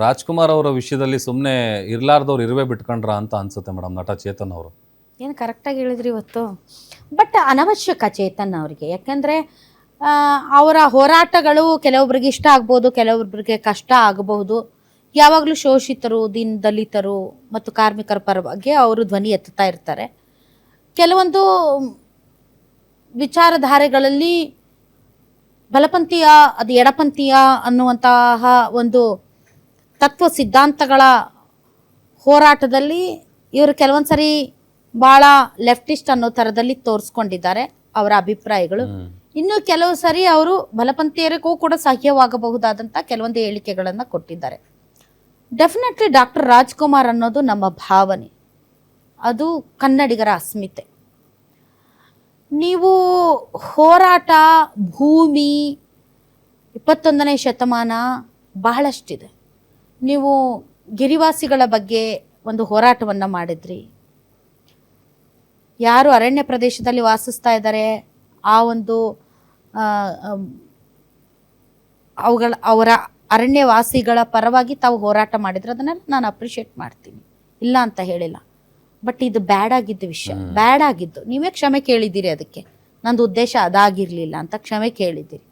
ರಾಜ್‌ಕುಮಾರ್ ಅವರ ವಿಷಯದಲ್ಲಿ ಸುಮ್ಮನೆ ಇರ್ಲಾರ್ದವ್ರು ಇರುವೆ ಬಿಟ್ಕೊಂಡ್ರ ಅಂತ ಅನ್ಸುತ್ತೆ ಮೇಡಮ್ ನಟ ಚೇತನ್ ಅವರು. ಏನು ಕರೆಕ್ಟಾಗಿ ಹೇಳಿದ್ರಿ ಇವತ್ತು. ಬಟ್ ಅನವಶ್ಯಕ ಚೇತನ್ ಅವರಿಗೆ. ಯಾಕಂದರೆ ಅವರ ಹೋರಾಟಗಳು ಕೆಲವೊಬ್ಬರಿಗೆ ಇಷ್ಟ ಆಗ್ಬೋದು, ಕೆಲವೊಬ್ಬರಿಗೆ ಕಷ್ಟ ಆಗಬಹುದು. ಯಾವಾಗಲೂ ಶೋಷಿತರು, ದಲಿತರು ಮತ್ತು ಕಾರ್ಮಿಕರ ಪರವಾಗಿ ಅವರು ಧ್ವನಿ ಎತ್ತುತ್ತಾ ಇರ್ತಾರೆ. ಕೆಲವೊಂದು ವಿಚಾರಧಾರೆಗಳಲ್ಲಿ ಬಲಪಂಥೀಯ ಅದು ಎಡಪಂಥೀಯ ಅನ್ನುವಂತಹ ಒಂದು ತತ್ವ ಸಿದ್ಧಾಂತಗಳ ಹೋರಾಟದಲ್ಲಿ ಇವರು ಕೆಲವೊಂದು ಸರಿ ಭಾಳ ಲೆಫ್ಟಿಸ್ಟ್ ಅನ್ನೋ ಥರದಲ್ಲಿ ತೋರಿಸ್ಕೊಂಡಿದ್ದಾರೆ ಅವರ ಅಭಿಪ್ರಾಯಗಳು. ಇನ್ನು ಕೆಲವು ಸರಿ ಅವರು ಬಲಪಂಥೀಯರಿಗೂ ಕೂಡ ಸಹ್ಯವಾಗಬಹುದಾದಂಥ ಕೆಲವೊಂದು ಹೇಳಿಕೆಗಳನ್ನು ಕೊಟ್ಟಿದ್ದಾರೆ. ಡೆಫಿನೆಟ್ಲಿ ಡಾಕ್ಟರ್ ರಾಜ್‌ಕುಮಾರ್ ಅನ್ನೋದು ನಮ್ಮ ಭಾವನೆ, ಅದು ಕನ್ನಡಿಗರ ಅಸ್ಮಿತೆ. ನೀವು ಹೋರಾಟ, ಭೂಮಿ, 21ನೇ ಶತಮಾನ ಬಹಳಷ್ಟಿದೆ. ನೀವು ಗಿರಿವಾಸಿಗಳ ಬಗ್ಗೆ ಒಂದು ಹೋರಾಟವನ್ನು ಮಾಡಿದ್ರಿ. ಯಾರು ಅರಣ್ಯ ಪ್ರದೇಶದಲ್ಲಿ ವಾಸಿಸ್ತಾ ಇದ್ದಾರೆ ಆ ಒಂದು ಅವರ ಅರಣ್ಯವಾಸಿಗಳ ಪರವಾಗಿ ತಾವು ಹೋರಾಟ ಮಾಡಿದ್ರೆ ಅದನ್ನೆಲ್ಲ ನಾನು ಅಪ್ರಿಷಿಯೇಟ್ ಮಾಡ್ತೀನಿ, ಇಲ್ಲ ಅಂತ ಹೇಳಿಲ್ಲ. ಬಟ್ ಇದು ಬ್ಯಾಡ್ ಆಗಿದ್ದ ವಿಷಯ, ಬ್ಯಾಡ್ ಆಗಿದ್ದು. ನೀವೇ ಕ್ಷಮೆ ಕೇಳಿದ್ದೀರಿ, ಅದಕ್ಕೆ ನಂದು ಉದ್ದೇಶ ಅದಾಗಿರಲಿಲ್ಲ ಅಂತ ಕ್ಷಮೆ ಕೇಳಿದ್ದೀರಿ.